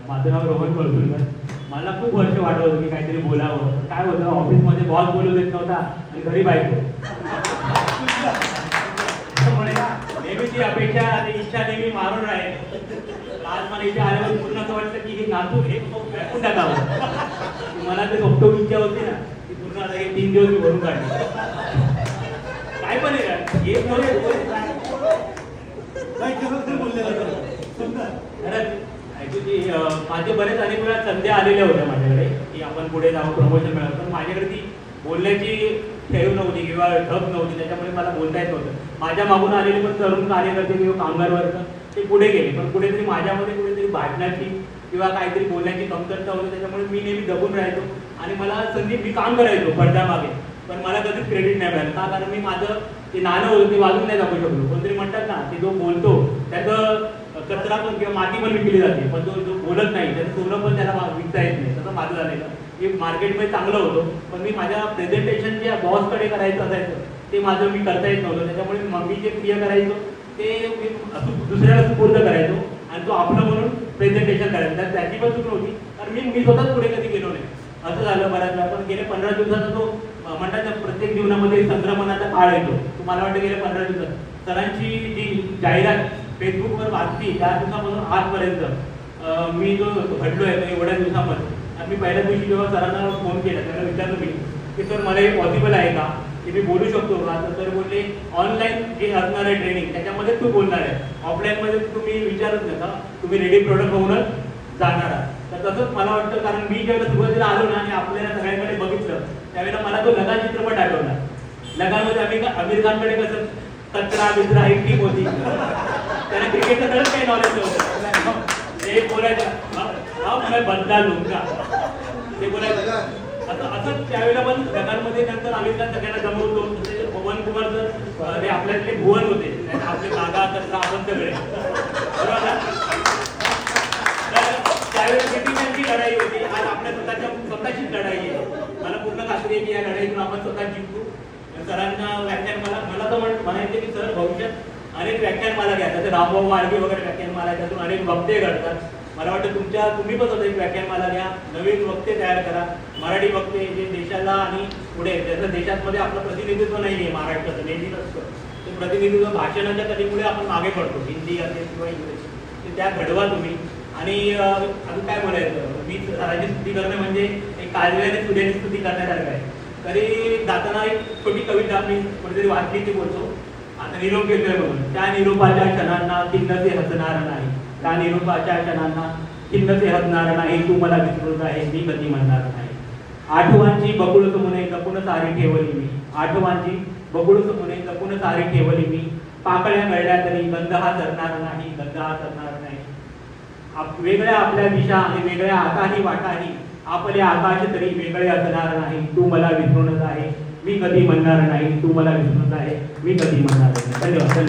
माझं नाव रोहन कळसुरकर. मला खूप वर्ष वाटत होतं की काहीतरी बोलावं. काय होतं, ऑफिसमध्ये बॉस बोलू देत नव्हता आणि घरी बायको. त्यामुळे नेहमीची अपेक्षा आणि इच्छा नेहमी मारून राहील. आज मला इथे आल्यावर पूर्ण असं वाटतं की हे नातू हे व्यापून टाकावं. मला ते सोपटो इच्छा होती ना ती पूर्ण आता हे 3 दिवस मी भरून काढली. काय पण आहे एक माझे बरेच अनेक वेळा संध्या आलेल्या होत्या माझ्याकडे की आपण पुढे जाऊ, प्रमोशन मिळावं. पण माझ्याकडे ती बोलण्याची ठेव नव्हती किंवा ढब नव्हती, त्याच्यामुळे मला बोलता येत नव्हतं. माझ्या मागून आलेले पण तरुण कार्यकर्ते किंवा कामगार वर्ग ते पुढे गेले, पण कुठेतरी माझ्यामध्ये कुठेतरी भांडण्याची किंवा काहीतरी बोलण्याची कमतरता होती. त्याच्यामुळे मी नेहमी दबून राहायचो आणि मला संधी मी काम करायचो पडद्यामागे, पण मला कधीच क्रेडिट नाही मिळालं. का? कारण मी माझं ते नाणं होतं ते वाजून नाही दाखवू शकलो. कोणतरी म्हणतात ना की जो बोलतो त्याचं कचरा पण किंवा माती पण विकली जाते, पण जो बोलत नाही त्याचं सोनं पण त्याला विकता येत नाही. तसं माझं झालेलं. मी मार्केटमध्ये चांगलं होतो, पण मी माझ्या प्रेझेंटेशन जे बॉसकडे करायचं असायचं ते माझं मी करता येत नव्हतं. त्याच्यामुळे मग मी जे क्रिया करायचो ते मी दुसऱ्याला सुपूर्द करायचो आणि तो आपलं म्हणून प्रेझेंटेशन करायचं. त्याची पण चूक नव्हती, कारण मी स्वतःच पुढे कधी गेलो नाही. असं झालं बऱ्याच वेळा. पण गेल्या 15 दिवसाचा तो म्हणतात ना प्रत्येक जीवनामध्ये संक्रमणाचा काळ येतो. तुम्हाला वाटतं गेल्या 15 दिवसात सरांची जी जाहिरात फेसबुकवर वाचली त्या दिवसापासून आजपर्यंत मी जो घडलोय एवढ्या दिवसामध्ये. मी पहिल्या दिवशी जेव्हा सरांना फोन केला त्याला विचारलं मी की सर मला हे पॉसिबल आहे का, की मी बोलू शकतो का? तर बोलले ऑनलाईन जे असणार आहे ट्रेनिंग त्याच्यामध्ये तू बोलणार आहे, ऑफलाईनमध्ये तुम्ही विचारत नका, तुम्ही रेडी प्रोडक्ट होऊनच जाणार आहात. तर तसंच मला वाटतं, कारण मी जेव्हा सुरुवातीला आलो ना आणि आपल्याला सगळ्यांकडे बघितलं त्यावेळेला मला तो लगान चित्रपट आठवला. लगानमध्ये आमिर खानकडे कसं कचरा बिचरा ही टीम होती, त्याला क्रिकेटचं खरंच काही नॉलेज नव्हतं. ते बोलायचं मैं बदला लूंगा, ते बोलायचं असं त्यावेळेला. पण लगानमध्ये नंतर आमिर खान सगळ्यांना जमवतो. पवन कुमार जर हे आपल्यातले भुवन होते, आपले जागा कचरा आपण सगळे बरोबर. त्यावेळेस किती त्यांची लढाई होती, आज आपल्या स्वतःचीच लढाई आहे. मला पूर्ण खात्री आहे की या लढाईतून आपण स्वतः जिंकू. सरांना व्याख्यान मला तर म्हणायचे की सर भविष्यात अनेक व्याख्यानमाला घ्या, जसं रामभाऊ माळगी वगैरे व्याख्यानमाला, त्यातून अनेक वक्ते घडतात. मला वाटतं तुम्ही पण स्वतः एक व्याख्यानमाला घ्या, नवीन वक्ते तयार करा, मराठी वक्ते जे देशाला आणि पुढे जसं देशातमध्ये आपलं प्रतिनिधित्व नाही आहे महाराष्ट्राचं नेहमीच असतं, ते प्रतिनिधित्व भाषणाच्या कधीमुळे आपण मागे पडतो, हिंदी असेल किंवा इंग्लिश, ते त्या घडवा तुम्ही. आणि अजून काय बोलायचं, मी सरांची स्तुती करणे म्हणजे एक काजव्याने सूर्याची स्तुती करण्यासारखं आहे. तरी जाताना एक छोटी कविता मी कुठेतरी वाचली ती बोलतो. आता निरोप घेतोय म्हणून, त्या निरोपाच्या क्षणांना खिन्नते हसणार नाही, त्या निरोपाच्या क्षणांना खिन्नते हसणार नाही, तू मला विसरून आहे मी कधी म्हणणार नाही. आठवांची बकुळ समोने जपून सारी ठेवली मी, आठवांची बकुळ समोने जपून सारी ठेवली मी, पाकळ्या गळल्या तरी गंध हा सरणार नाही, गंध हा सरणार नाही. वेगळ्या आपल्या दिशा आणि वेगळ्या आकाही वाटाही, आपले आकाश तरी वेगळे असणार नाही, तू मला विसरूनच आहे मी कधी म्हणणार नाही, तू मला विसरूनच आहे मी कधी म्हणणार नाही. धन्यवाद.